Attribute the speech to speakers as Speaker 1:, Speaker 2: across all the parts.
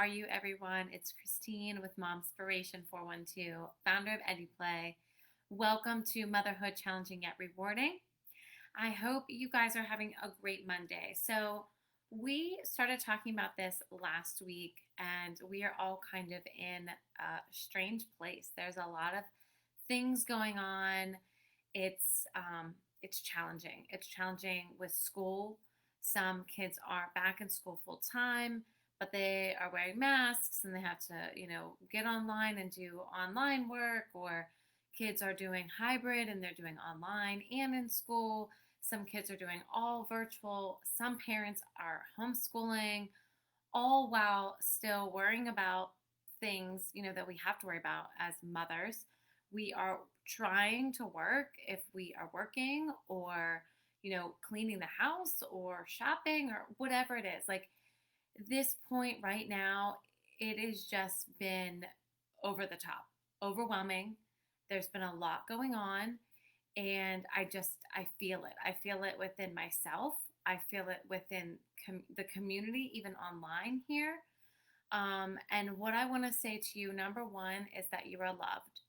Speaker 1: are you, everyone? It's Christine with Momspiration 412, founder of EduPlay. Welcome to Motherhood Challenging Yet Rewarding. I hope you guys are having a great Monday. So, we started talking about this last week, and we are all kind of in a strange place. There's a lot of things going on. It's challenging. It's challenging with school. Some kids are back in school full time, but they are wearing masks and they have to, get online and do online work, or kids are doing hybrid and they're doing online and in school. Some kids are doing all virtual. Some parents are homeschooling, all while still worrying about things, that we have to worry about as mothers. We are trying to work if we are working, or, cleaning the house or shopping or whatever it is. Like, this point right now, it has just been over the top, overwhelming. There's been a lot going on, and I feel it. I feel it within myself. I feel it within the community, even online here. And what I want to say to you, number one, is that you are loved,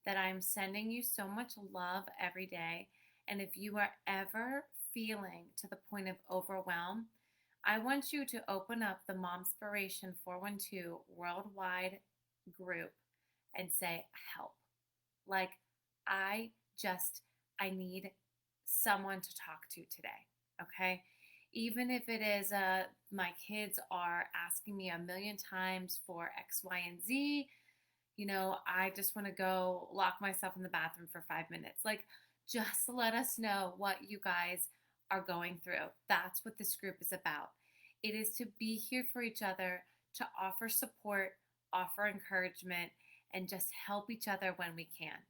Speaker 1: that I'm sending you so much love every day. And if you are ever feeling to the point of overwhelm, I want you to open up the Momspiration 412 worldwide group and say, help. Like, I just, I need someone to talk to today. Okay. Even if it is, my kids are asking me a million times for X, Y, and Z, I just want to go lock myself in the bathroom for 5 minutes. Like, just let us know what you guys are going through. That's what this group is about. It is to be here for each other, to offer support, offer encouragement, and just help each other when we can.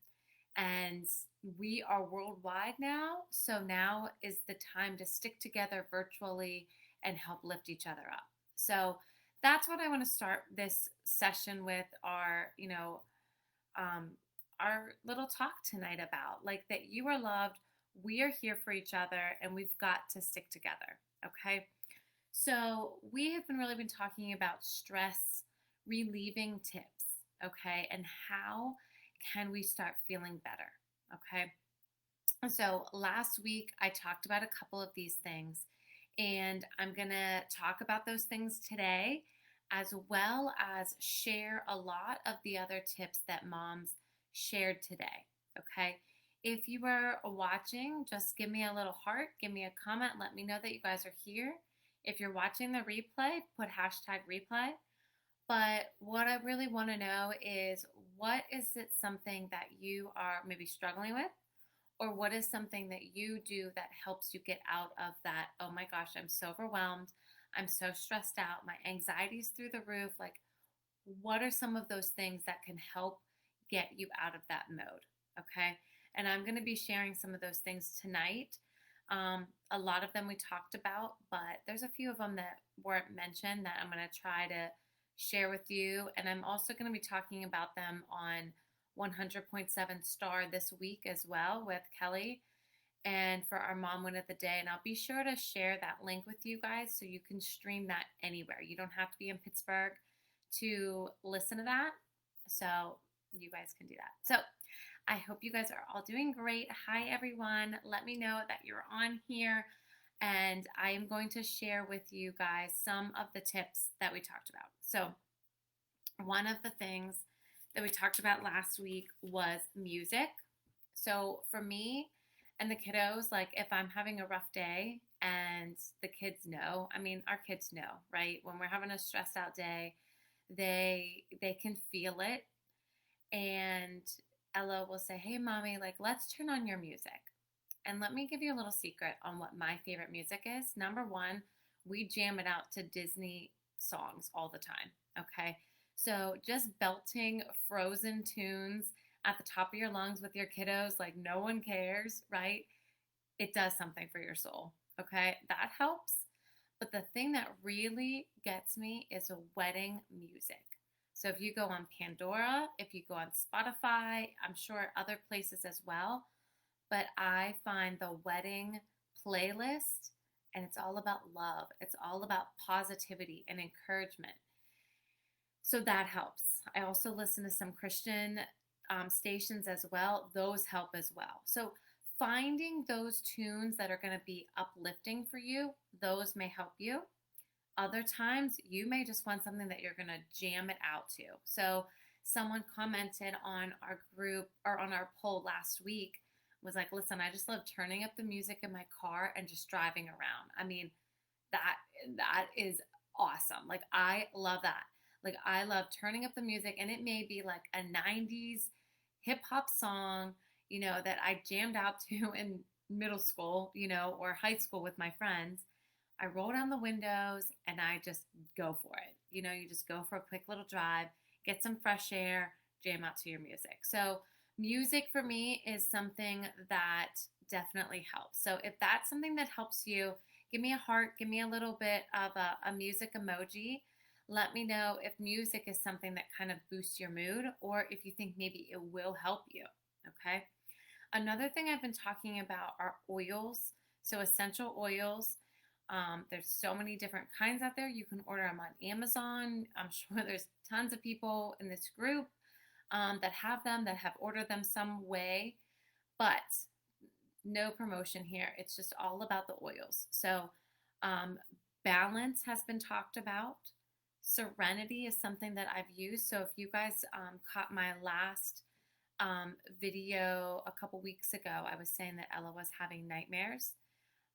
Speaker 1: And we are worldwide now, so now is the time to stick together virtually and help lift each other up. So that's what I want to start this session with, our little talk tonight about. Like, that you are loved, we are here for each other, and we've got to stick together. Okay. So we have really been talking about stress relieving tips. Okay. And how can we start feeling better? Okay. So last week I talked about a couple of these things, and I'm going to talk about those things today, as well as share a lot of the other tips that moms shared today. Okay. If you are watching, just give me a little heart, give me a comment, let me know that you guys are here. If you're watching the replay, put hashtag replay. But what I really want to know is, what is it something that you are maybe struggling with? Or what is something that you do that helps you get out of that, oh my gosh, I'm so overwhelmed, I'm so stressed out, my anxiety's through the roof. Like, what are some of those things that can help get you out of that mode? Okay. And I'm going to be sharing some of those things tonight. A lot of them we talked about, but there's a few of them that weren't mentioned that I'm going to try to share with you. And I'm also going to be talking about them on 100.7 Star this week as well with Kelly, and for our Mom Win of the Day. And I'll be sure to share that link with you guys so you can stream that anywhere. You don't have to be in Pittsburgh to listen to that. So you guys can do that. So I hope you guys are all doing great. Hi, everyone. Let me know that you're on here. And I am going to share with you guys some of the tips that we talked about. So one of the things that we talked about last week was music. So for me and the kiddos, like, if I'm having a rough day, and the kids know, I mean, our kids know, right? When we're having a stressed out day, they can feel it. And Ella will say, hey, mommy, like, let's turn on your music. And let me give you a little secret on what my favorite music is. Number one, we jam it out to Disney songs all the time. Okay. So just belting Frozen tunes at the top of your lungs with your kiddos, like, no one cares, right? It does something for your soul. Okay. That helps. But the thing that really gets me is wedding music. So if you go on Pandora, if you go on Spotify, I'm sure other places as well, but I find the wedding playlist, and it's all about love. It's all about positivity and encouragement. So that helps. I also listen to some Christian stations as well. Those help as well. So finding those tunes that are going to be uplifting for you, those may help you. Other times, you may just want something that you're going to jam it out to. So someone commented on our group or on our poll last week, was like, listen, I just love turning up the music in my car and just driving around. I mean, that that is awesome. Like, I love that. Like, I love turning up the music, and it may be like a 90s hip hop song, that I jammed out to in middle school, or high school with my friends. I roll down the windows and I just go for it. You just go for a quick little drive, get some fresh air, jam out to your music. So, music for me is something that definitely helps. So, if that's something that helps you, give me a heart, give me a little bit of a music emoji. Let me know if music is something that kind of boosts your mood, or if you think maybe it will help you. Okay. Another thing I've been talking about are oils. So, essential oils. There's so many different kinds out there. You can order them on Amazon. I'm sure there's tons of people in this group that have them, that have ordered them some way, but no promotion here. It's just all about the oils. So, um, balance has been talked about. Serenity is something that I've used. So, if you guys caught my last video a couple weeks ago, I was saying that Ella was having nightmares.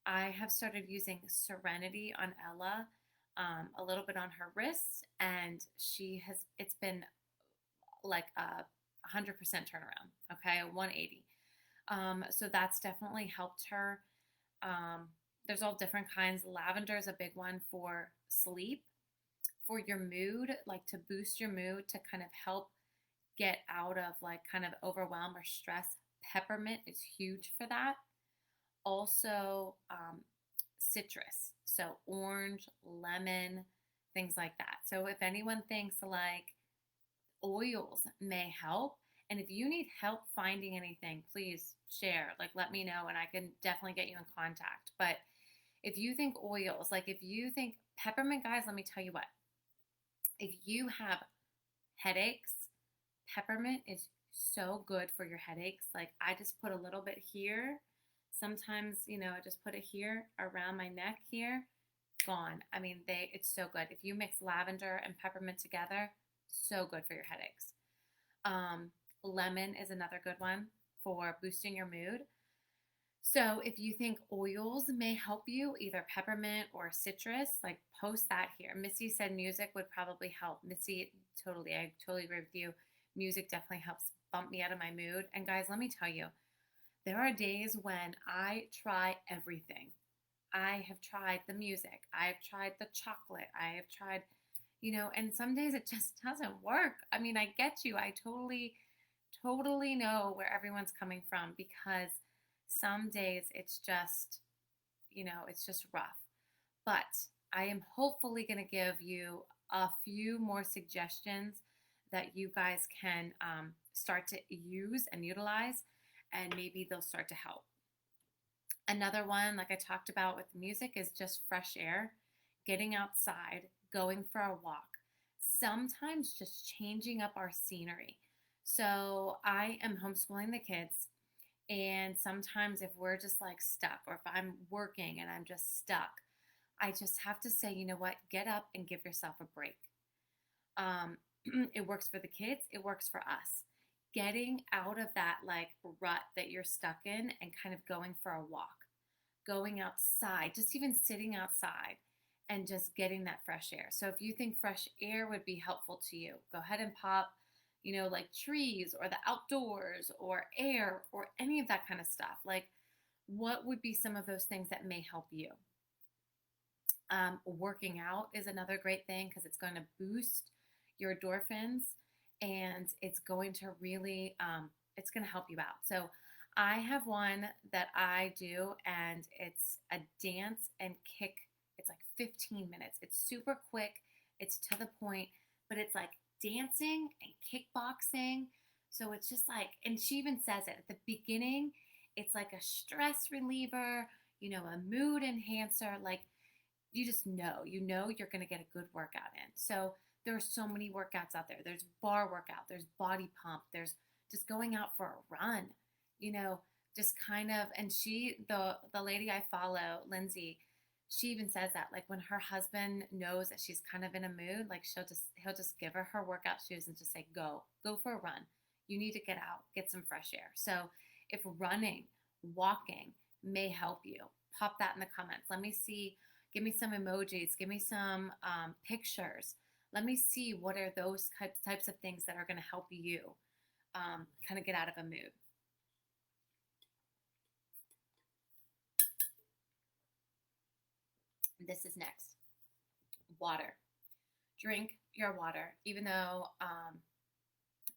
Speaker 1: I have started using Serenity on Ella, a little bit on her wrists, and it's been like a 100% turnaround, okay, a 180. So that's definitely helped her. There's all different kinds. Lavender is a big one for sleep, for your mood, like to boost your mood, to kind of help get out of like kind of overwhelm or stress. Peppermint is huge for that. Also, citrus, so orange, lemon, things like that. So if anyone thinks like oils may help, and if you need help finding anything, please share. Like, let me know, and I can definitely get you in contact. But if you think oils, like if you think peppermint, guys, let me tell you what. If you have headaches, peppermint is so good for your headaches. Like, I just put a little bit here. Sometimes, I just put it here around my neck here. Gone. I mean, it's so good. If you mix lavender and peppermint together, so good for your headaches. Lemon is another good one for boosting your mood. So if you think oils may help you, either peppermint or citrus, like post that here. Missy said music would probably help. Missy, totally, I totally agree with you. Music definitely helps bump me out of my mood. And guys, let me tell you, there are days when I try everything. I have tried the music. I have tried the chocolate. I have tried, and some days it just doesn't work. I mean, I get you. I totally, totally know where everyone's coming from, because some days it's just rough. But I am hopefully going to give you a few more suggestions that you guys can start to use and utilize, and maybe they'll start to help. Another one, like I talked about with music, is just fresh air, getting outside, going for a walk, sometimes just changing up our scenery. So I am homeschooling the kids, and sometimes if we're just like stuck, or if I'm working and I'm just stuck, I just have to say, you know what, get up and give yourself a break. It works for the kids, it works for us. Getting out of that like rut that you're stuck in, and kind of going for a walk, going outside, just even sitting outside and just getting that fresh air. So if you think fresh air would be helpful to you, go ahead and pop, like trees or the outdoors or air or any of that kind of stuff. Like, what would be some of those things that may help you? Working out is another great thing, because it's going to boost your endorphins, and it's going to really it's going to help you out. So I have one that I do, and it's a dance and kick. It's like 15 minutes. It's super quick, it's to the point, but it's like dancing and kickboxing. So it's just like, and she even says it at the beginning, it's like a stress reliever, a mood enhancer. Like, you just know, you're going to get a good workout in. So There are so many workouts out there. There's bar workout, there's body pump, there's just going out for a run, you know, just kind of. And the lady I follow, Lindsay, she even says that, like, when her husband knows that she's kind of in a mood, like, he'll just give her her workout shoes and just say, go for a run. You need to get out, get some fresh air. So if running, walking may help you, pop that in the comments. Let me see. Give me some emojis. Give me some pictures. Let me see what are those types of things that are going to help you kind of get out of a mood. This is next. Water. Drink your water. Even though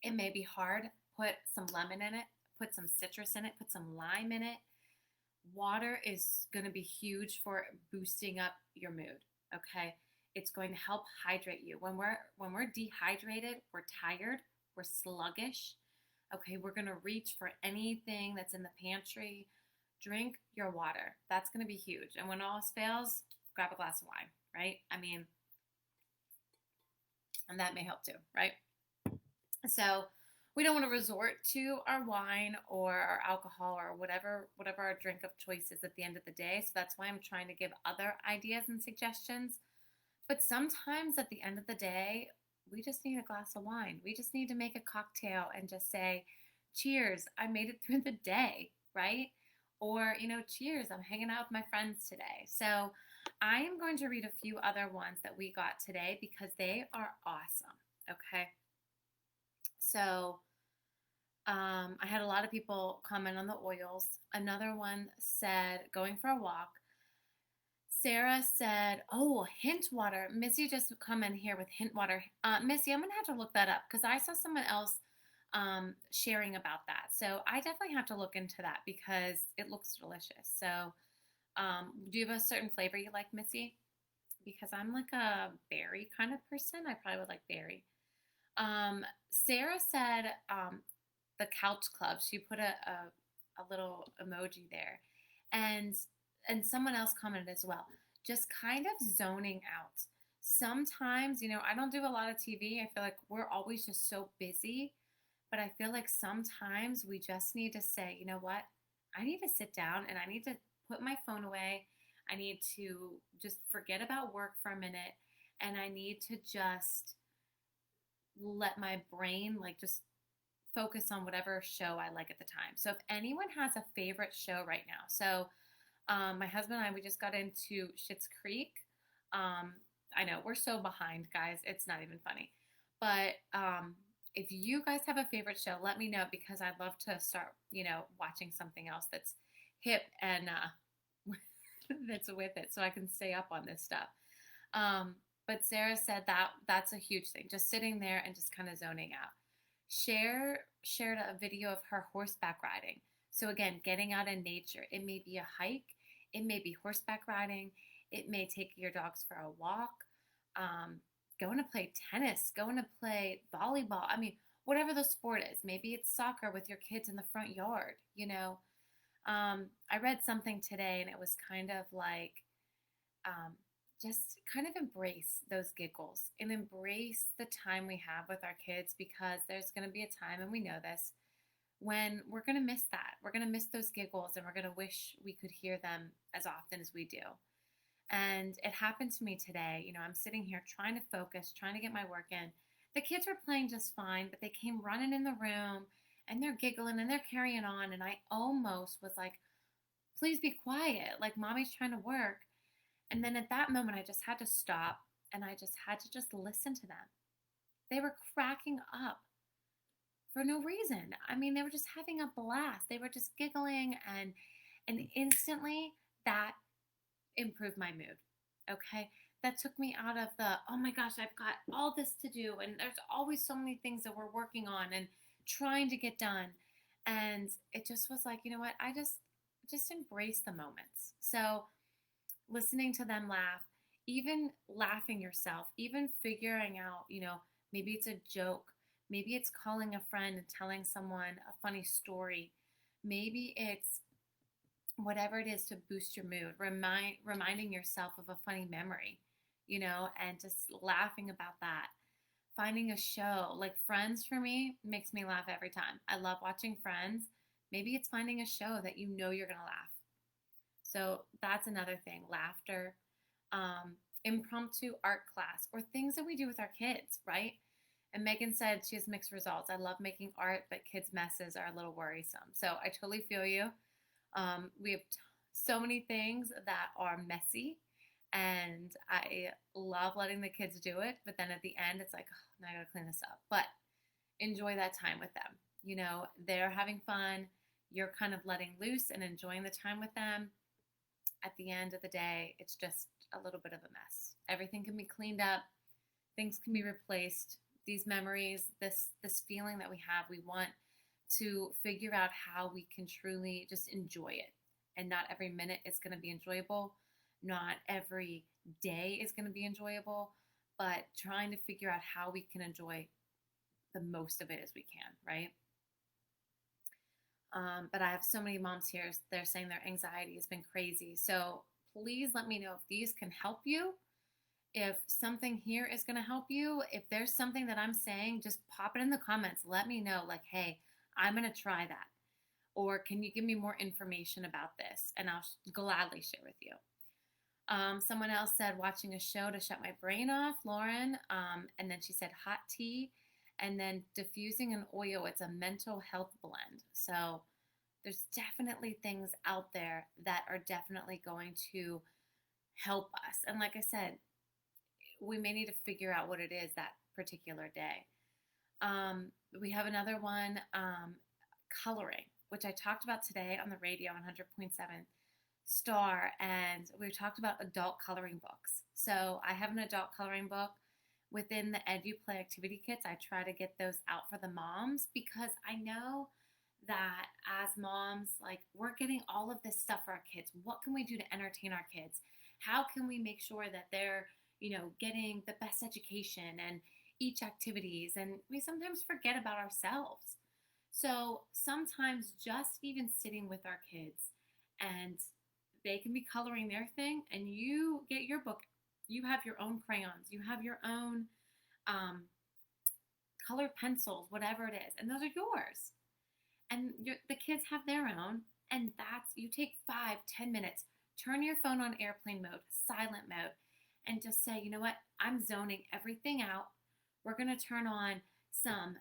Speaker 1: it may be hard, put some lemon in it, put some citrus in it, put some lime in it. Water is going to be huge for boosting up your mood, okay? It's going to help hydrate you. When we're dehydrated, we're tired, we're sluggish. Okay, we're going to reach for anything that's in the pantry. Drink your water. That's going to be huge. And when all else fails, grab a glass of wine, right? I mean, and that may help too, right? So we don't want to resort to our wine or our alcohol or whatever our drink of choice is at the end of the day. So that's why I'm trying to give other ideas and suggestions. But sometimes at the end of the day, we just need a glass of wine. We just need to make a cocktail and just say, cheers, I made it through the day, right? Or, cheers, I'm hanging out with my friends today. So I am going to read a few other ones that we got today because they are awesome, okay? So I had a lot of people comment on the oils. Another one said, going for a walk. Sarah said, oh, hint water. Missy just come in here with hint water. Missy, I'm going to have to look that up because I saw someone else sharing about that. So I definitely have to look into that because it looks delicious. So do you have a certain flavor you like, Missy? Because I'm like a berry kind of person. I probably would like berry. Sarah said the couch club. She put a little emoji there. And someone else commented as well, just kind of zoning out. Sometimes, I don't do a lot of TV. I feel like we're always just so busy. But I feel like sometimes we just need to say, you know what? I need to sit down and I need to put my phone away. I need to just forget about work for a minute. And I need to just let my brain just focus on whatever show I like at the time. So if anyone has a favorite show right now, so my husband and I, we just got into Schitt's Creek. I know we're so behind, guys. It's not even funny. But if you guys have a favorite show, let me know because I'd love to start, watching something else that's hip and that's with it, so I can stay up on this stuff. But Sarah said that's a huge thing, just sitting there and just kind of zoning out. Shared a video of her horseback riding. So again, getting out in nature. It may be a hike. It may be horseback riding. It may take your dogs for a walk. Going to play tennis. Going to play volleyball. I mean, whatever the sport is. Maybe it's soccer with your kids in the front yard. I read something today and it was kind of like just kind of embrace those giggles and embrace the time we have with our kids because there's going to be a time, and we know this, when we're going to miss that. We're going to miss those giggles and we're going to wish we could hear them as often as we do. And it happened to me today. I'm sitting here trying to focus, trying to get my work in. The kids were playing just fine, but they came running in the room and they're giggling and they're carrying on. And I almost was like, please be quiet. Like, mommy's trying to work. And then at that moment, I just had to stop and I just had to just listen to them. They were cracking up for no reason. I mean, they were just having a blast. They were just giggling and instantly that improved my mood. Okay? That took me out of the, oh my gosh, I've got all this to do and there's always so many things that we're working on and trying to get done. And it just was like, you know what? I just embrace the moments. So listening to them laugh, even laughing yourself, even figuring out, maybe it's a joke. Maybe it's calling a friend and telling someone a funny story. Maybe it's whatever it is to boost your mood, reminding yourself of a funny memory, and just laughing about that. Finding a show like Friends for me makes me laugh every time. I love watching Friends. Maybe it's finding a show that you know you're going to laugh. So that's another thing, laughter, um, impromptu art class, or things that we do with our kids, right? And Megan said she has mixed results. I love making art, but kids' messes are a little worrisome. So I totally feel you. We have so many things that are messy, and I love letting the kids do it. But then at the end, it's like, oh, now I gotta clean this up. But enjoy that time with them. You know, they're having fun. You're kind of letting loose and enjoying the time with them. At the end of the day, it's just a little bit of a mess. Everything can be cleaned up, things can be replaced. These memories, this feeling that we have, we want to figure out how we can truly just enjoy it. And not every minute is going to be enjoyable. Not every day is going to be enjoyable, but trying to figure out how we can enjoy the most of it as we can, right? But I have so many moms here. They're saying their anxiety has been crazy. So please let me know if these can help you. If something here is going to help you, if there's something that I'm saying, just pop it in the comments. Let me know, like, hey, I'm going to try that. Or can you give me more information about this? And I'll gladly share with you. Someone else said watching a show to shut my brain off, Lauren. And then she said hot tea and then diffusing an oil. It's a mental health blend. So there's definitely things out there that are definitely going to help us. And like I said, we may need to figure out what it is that particular day. We have another one, coloring, which I talked about today on the radio on 100.7 Star, and we talked about adult coloring books. So I have an adult coloring book within the EduPlay activity kits. I try to get those out for the moms because I know that as moms, like, we're getting all of this stuff for our kids. What can we do to entertain our kids? How can we make sure that they're, getting the best education and each activities? And we sometimes forget about ourselves. So sometimes just even sitting with our kids, and they can be coloring their thing, and you get your book. You have your own crayons. You have your own colored pencils, whatever it is, and those are yours. And the kids have their own, and you take 5-10 minutes, turn your phone on airplane mode, silent mode, and just say, you know what, I'm zoning everything out. We're going to turn on some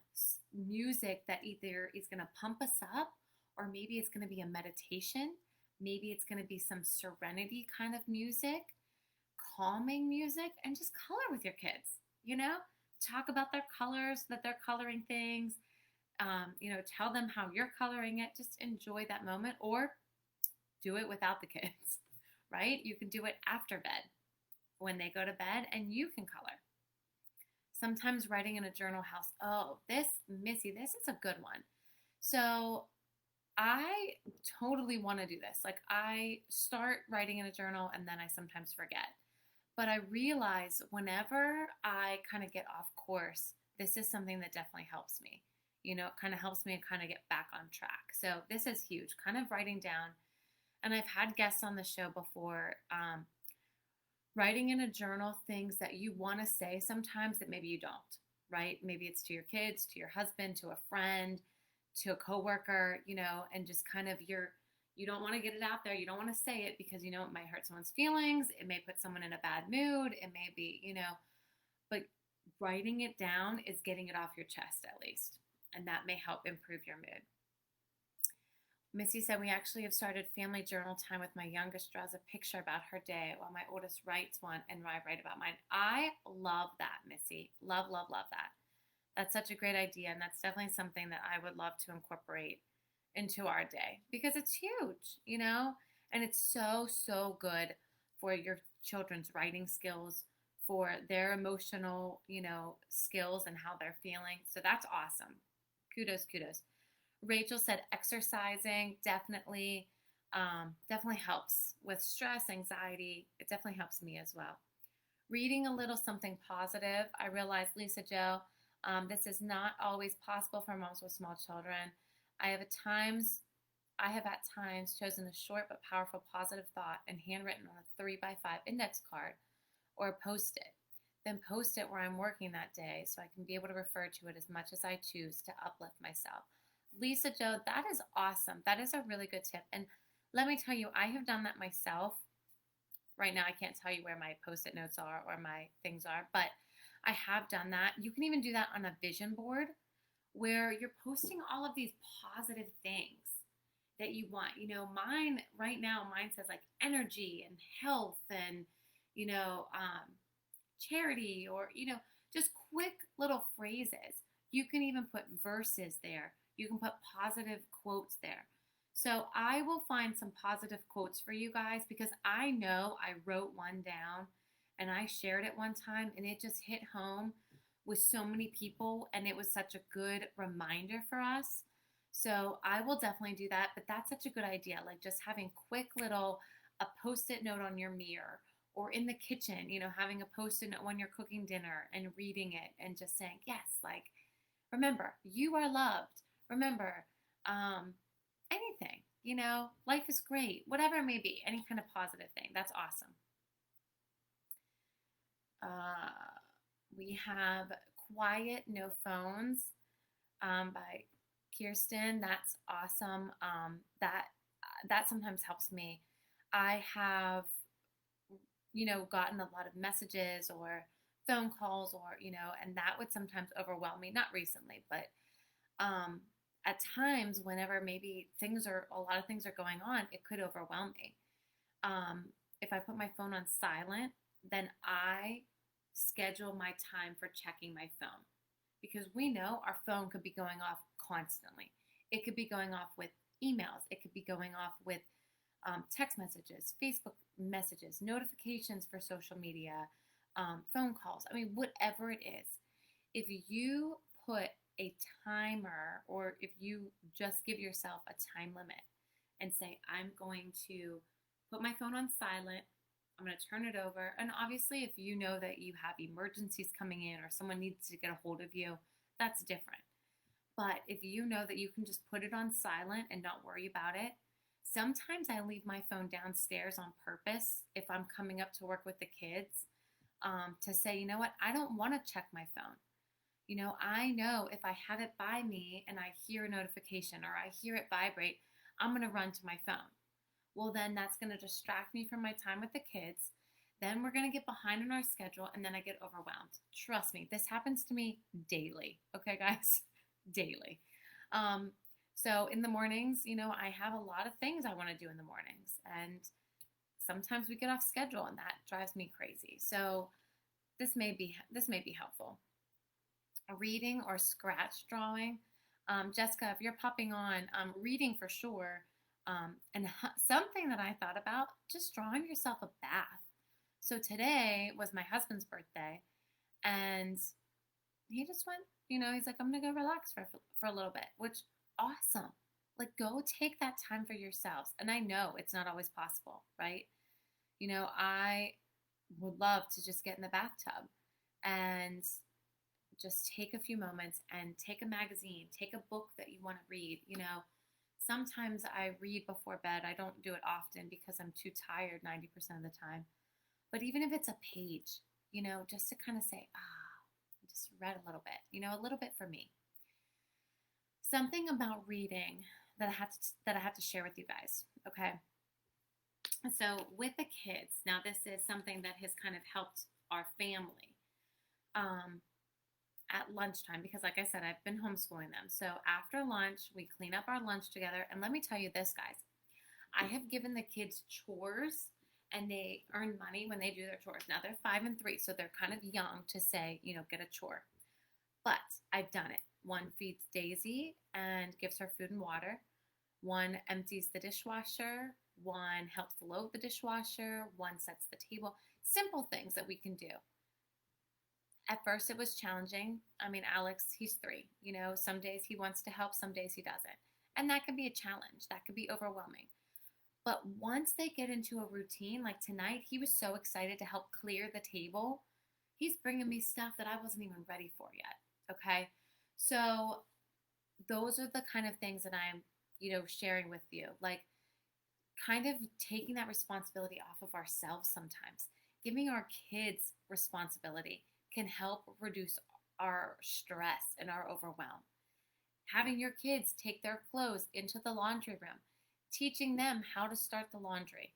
Speaker 1: music that either is going to pump us up, or maybe it's going to be a meditation. Maybe it's going to be some serenity kind of music, calming music, and just color with your kids. Talk about their colors, that they're coloring things. Tell them how you're coloring it. Just enjoy that moment, or do it without the kids, right? You can do it after bed when they go to bed, and you can color. Sometimes writing in a journal helps. Oh, Missy, this is a good one. So I totally want to do this. Like, I start writing in a journal and then I sometimes forget. But I realize whenever I kind of get off course, this is something that definitely helps me. It kind of helps me kind of get back on track. So this is huge, kind of writing down. And I've had guests on the show before, writing in a journal things that you want to say sometimes that maybe you don't, right? Maybe it's to your kids, to your husband, to a friend, to a coworker, and just kind of you don't want to get it out there. You don't want to say it because, it might hurt someone's feelings. It may put someone in a bad mood. It may be, but writing it down is getting it off your chest at least. And that may help improve your mood. Missy said, we actually have started family journal time with my youngest draws a picture about her day while my oldest writes one and I write about mine. I love that, Missy. Love, love, love that. That's such a great idea. And that's definitely something that I would love to incorporate into our day because it's huge, and it's so, so good for your children's writing skills, for their emotional, skills and how they're feeling. So that's awesome. Kudos, kudos. Rachel said exercising definitely helps with stress, anxiety. It definitely helps me as well. Reading a little something positive. I realize, Lisa Joe, this is not always possible for moms with small children. I have at times chosen a short but powerful positive thought and handwritten on a 3x5 index card or post-it. then post it where I'm working that day so I can be able to refer to it as much as I choose to uplift myself. Lisa Joe, that is awesome. That is a really good tip. And let me tell you, I have done that myself. Right now, I can't tell you where my post it notes are or my things are, but I have done that. You can even do that on a vision board where you're posting all of these positive things that you want. Mine right now, mine says like energy and health and, you know, charity or, just quick little phrases. You can even put verses there. You can put positive quotes there. So I will find some positive quotes for you guys because I know I wrote one down and I shared it one time and it just hit home with so many people and it was such a good reminder for us. So I will definitely do that, but that's such a good idea. Like just having quick little a post-it note on your mirror or in the kitchen, having a post-it note when you're cooking dinner and reading it and just saying, yes, like remember, you are loved. Remember, anything, life is great, whatever it may be, any kind of positive thing. That's awesome. We have Quiet No Phones by Kirsten. That's awesome. That sometimes helps me. I have, gotten a lot of messages or phone calls or, and that would sometimes overwhelm me. Not recently, but at times whenever maybe a lot of things are going on, it could overwhelm me. If I put my phone on silent, then I schedule my time for checking my phone because we know our phone could be going off constantly. It could be going off with emails. It could be going off with text messages, Facebook messages, notifications for social media, phone calls. I mean, whatever it is. If you put a timer or if you just give yourself a time limit and say, I'm going to put my phone on silent, I'm going to turn it over. And obviously, if you know that you have emergencies coming in or someone needs to get a hold of you, that's different. But if you know that you can just put it on silent and not worry about it, sometimes I leave my phone downstairs on purpose if I'm coming up to work with the kids to say, you know what, I don't want to check my phone. I know if I have it by me and I hear a notification or I hear it vibrate, I'm going to run to my phone. Well, then that's going to distract me from my time with the kids. Then we're going to get behind on our schedule and then I get overwhelmed. Trust me, this happens to me daily. Okay, guys? Daily. So in the mornings, I have a lot of things I want to do in the mornings. And sometimes we get off schedule and that drives me crazy. So this may be helpful. Reading or scratch drawing. Jessica, if you're popping on, reading for sure. And something that I thought about, just drawing yourself a bath. So today was my husband's birthday and he just went, he's like, I'm going to go relax for a little bit, which awesome. Like go take that time for yourselves. And I know it's not always possible, right? I would love to just get in the bathtub and just take a few moments and take a magazine, take a book that you want to read. Sometimes I read before bed. I don't do it often because I'm too tired 90% of the time. But even if it's a page, just to kind of say, I just read a little bit, a little bit for me. Something about reading that I have to share with you guys, okay? So with the kids, now this is something that has kind of helped our family. At lunchtime, because like I said, I've been homeschooling them. So after lunch, we clean up our lunch together. And let me tell you this, guys, I have given the kids chores and they earn money when they do their chores. Now they're 5 and 3, so they're kind of young to say, get a chore. But I've done it. One feeds Daisy and gives her food and water. One empties the dishwasher. One helps load the dishwasher. One sets the table. Simple things that we can do. At first, it was challenging. I mean, Alex, he's 3. Some days he wants to help, some days he doesn't. And that can be a challenge. That could be overwhelming. But once they get into a routine, like tonight, he was so excited to help clear the table. He's bringing me stuff that I wasn't even ready for yet. Okay? So those are the kind of things that I'm, sharing with you. Like kind of taking that responsibility off of ourselves sometimes. Giving our kids responsibility. can help reduce our stress and our overwhelm. Having your kids take their clothes into the laundry room, teaching them how to start the laundry,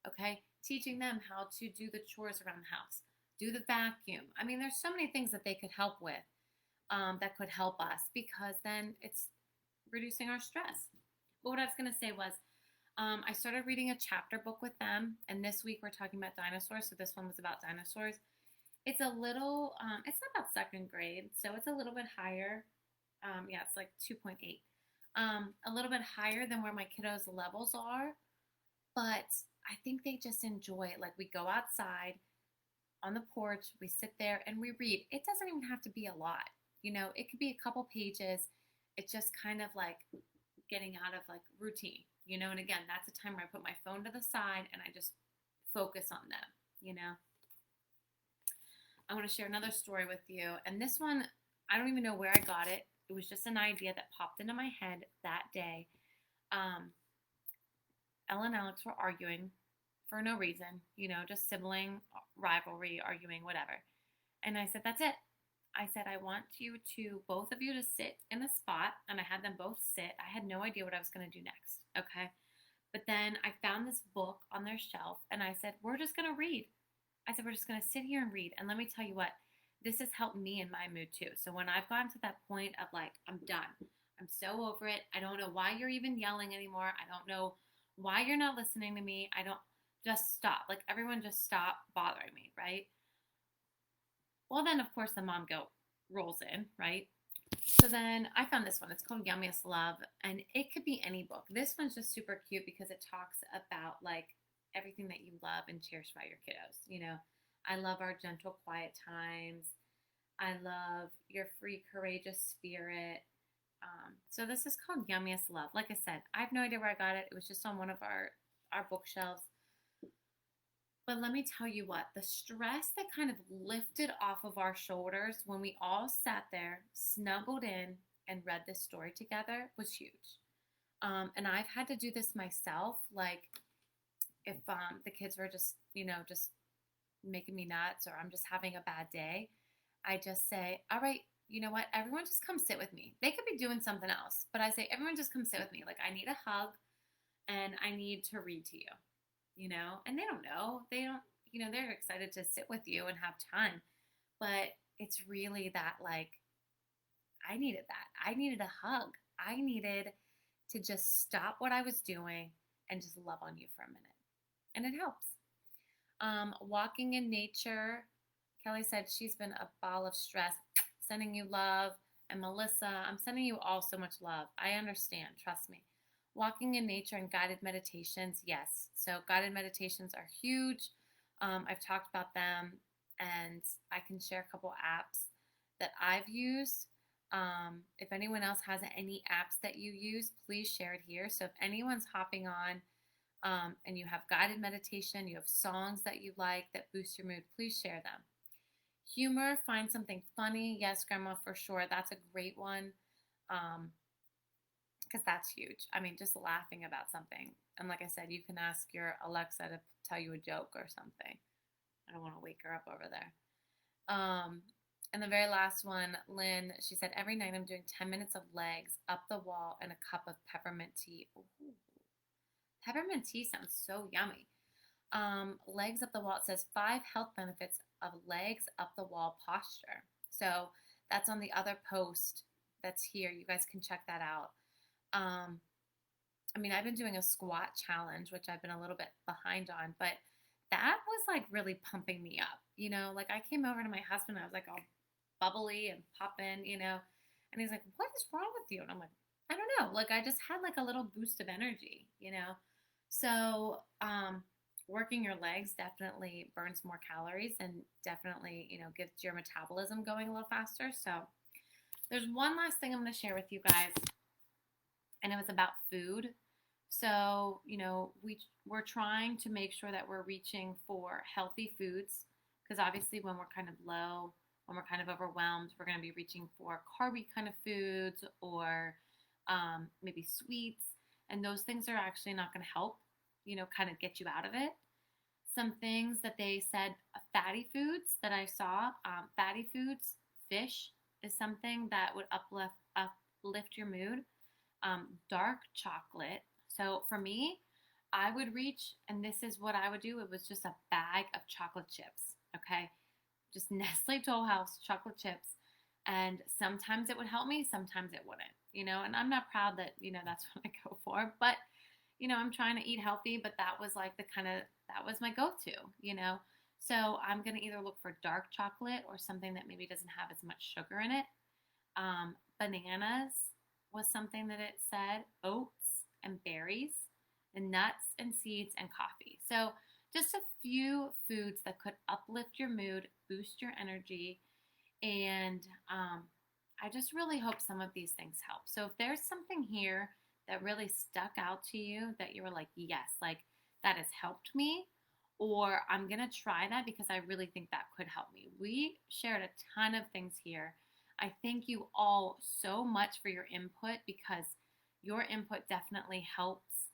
Speaker 1: okay? Teaching them how to do the chores around the house, do the vacuum. I mean, there's so many things that they could help with, that could help us, because then it's reducing our stress. But what I was going to say was, I started reading a chapter book with them, and this week we're talking about dinosaurs. So this one was about dinosaurs. It's a little, it's not about second grade, so it's a little bit higher. Yeah, it's like 2.8. A little bit higher than where my kiddos' levels are, but I think they just enjoy it. Like, we go outside on the porch, we sit there and we read. It doesn't even have to be a lot. It could be a couple pages. It's just kind of like getting out of like routine. And again, that's a time where I put my phone to the side and I just focus on them. I want to share another story with you. And this one, I don't even know where I got it. It was just an idea that popped into my head that day. Ella and Alex were arguing for no reason, just sibling rivalry, arguing, whatever. And I said, that's it. I said, I want you to, both of you, to sit in a spot. And I had them both sit. I had no idea what I was going to do next. Okay. But then I found this book on their shelf and I said, we're just going to read. I said, we're just going to sit here and read. And let me tell you what, this has helped me in my mood too. So when I've gotten to that point of like, I'm done, I'm so over it. I don't know why you're even yelling anymore. I don't know why you're not listening to me. Just stop. Like, everyone just stop bothering me, right? Well, then of course the mom guilt rolls in, right? So then I found this one. It's called Yummiest Love, and it could be any book. This one's just super cute because it talks about like everything that you love and cherish about your kiddos. I love our gentle, quiet times. I love your free, courageous spirit. So this is called Yummiest Love. Like I said, I have no idea where I got it. It was just on one of our bookshelves. But let me tell you what, the stress that kind of lifted off of our shoulders when we all sat there, snuggled in, and read this story together was huge. And I've had to do this myself. Like, if the kids were just making me nuts, or I'm just having a bad day, I just say, all right, you know what? Everyone just come sit with me. They could be doing something else, but I say, everyone just come sit with me. Like, I need a hug and I need to read to you, and they don't know. They don't, they're excited to sit with you and have time. But it's really that, like, I needed that. I needed a hug. I needed to just stop what I was doing and just love on you for a minute. And it helps. Walking in nature. Kelly said she's been a ball of stress. Sending you love. And Melissa, I'm sending you all so much love. I understand. Trust me. Walking in nature and guided meditations. Yes. So guided meditations are huge. I've talked about them, and I can share a couple apps that I've used. If anyone else has any apps that you use, please share it here. So if anyone's hopping on, and you have guided meditation, you have songs that you like that boost your mood, please share them. Humor, find something funny. Yes, Grandma, for sure. That's a great one, because that's huge. I mean, just laughing about something. And like I said, you can ask your Alexa to tell you a joke or something. I don't want to wake her up over there. And the very last one, Lynn, she said, every night I'm doing 10 minutes of legs up the wall and a cup of peppermint tea. Ooh. Peppermint tea sounds so yummy. Legs up the wall. It says 5 health benefits of legs up the wall posture. So that's on the other post that's here. You guys can check that out. I mean, I've been doing a squat challenge, which I've been a little bit behind on, but that was like really pumping me up. Like, I came over to my husband, I was like all bubbly and popping, and he's like, what is wrong with you? And I'm like, I don't know. Like, I just had like a little boost of energy. So, working your legs definitely burns more calories and definitely, gets your metabolism going a little faster. So there's one last thing I'm going to share with you guys, and it was about food. So, we're trying to make sure that we're reaching for healthy foods, because obviously when we're kind of low, when we're kind of overwhelmed, we're going to be reaching for carby kind of foods, or maybe sweets, and those things are actually not going to help, kind of get you out of it. some things that they said, fatty foods that I saw. Fatty foods, fish is something that would uplift your mood. Dark chocolate. So for me, I would reach, and this is what I would do. It was just a bag of chocolate chips. Okay, just Nestle Toll House chocolate chips. And sometimes it would help me, sometimes it wouldn't, and I'm not proud that, that's what I go for. But, I'm trying to eat healthy, but that was like that was my go to, you know. So I'm going to either look for dark chocolate or something that maybe doesn't have as much sugar in it. Bananas was something that it said, oats and berries, and nuts and seeds and coffee. So just a few foods that could uplift your mood, boost your energy, and I just really hope some of these things help. So if there's something here that really stuck out to you that you were like, yes, like that has helped me, or I'm going to try that because I really think that could help me. We shared a ton of things here. I thank you all so much for your input because your input definitely helps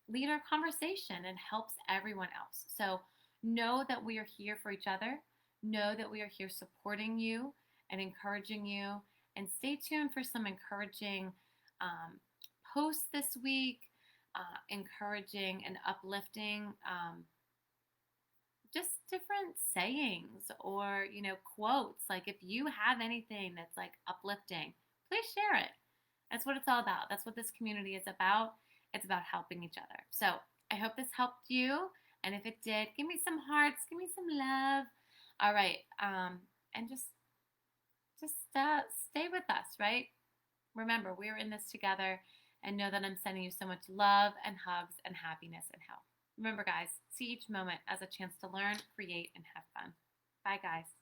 Speaker 1: lead our conversation and helps everyone else. So know that we are here for each other. Know that we are here supporting you and encouraging you. And stay tuned for some encouraging posts this week, encouraging and uplifting just different sayings or, quotes. Like if you have anything that's like uplifting, please share it. That's what it's all about. That's what this community is about. It's about helping each other. So I hope this helped you. And if it did, give me some hearts, give me some love. All right. And just stay with us, right? Remember, we're in this together, and know that I'm sending you so much love and hugs and happiness and health. Remember, guys, see each moment as a chance to learn, create, and have fun. Bye, guys.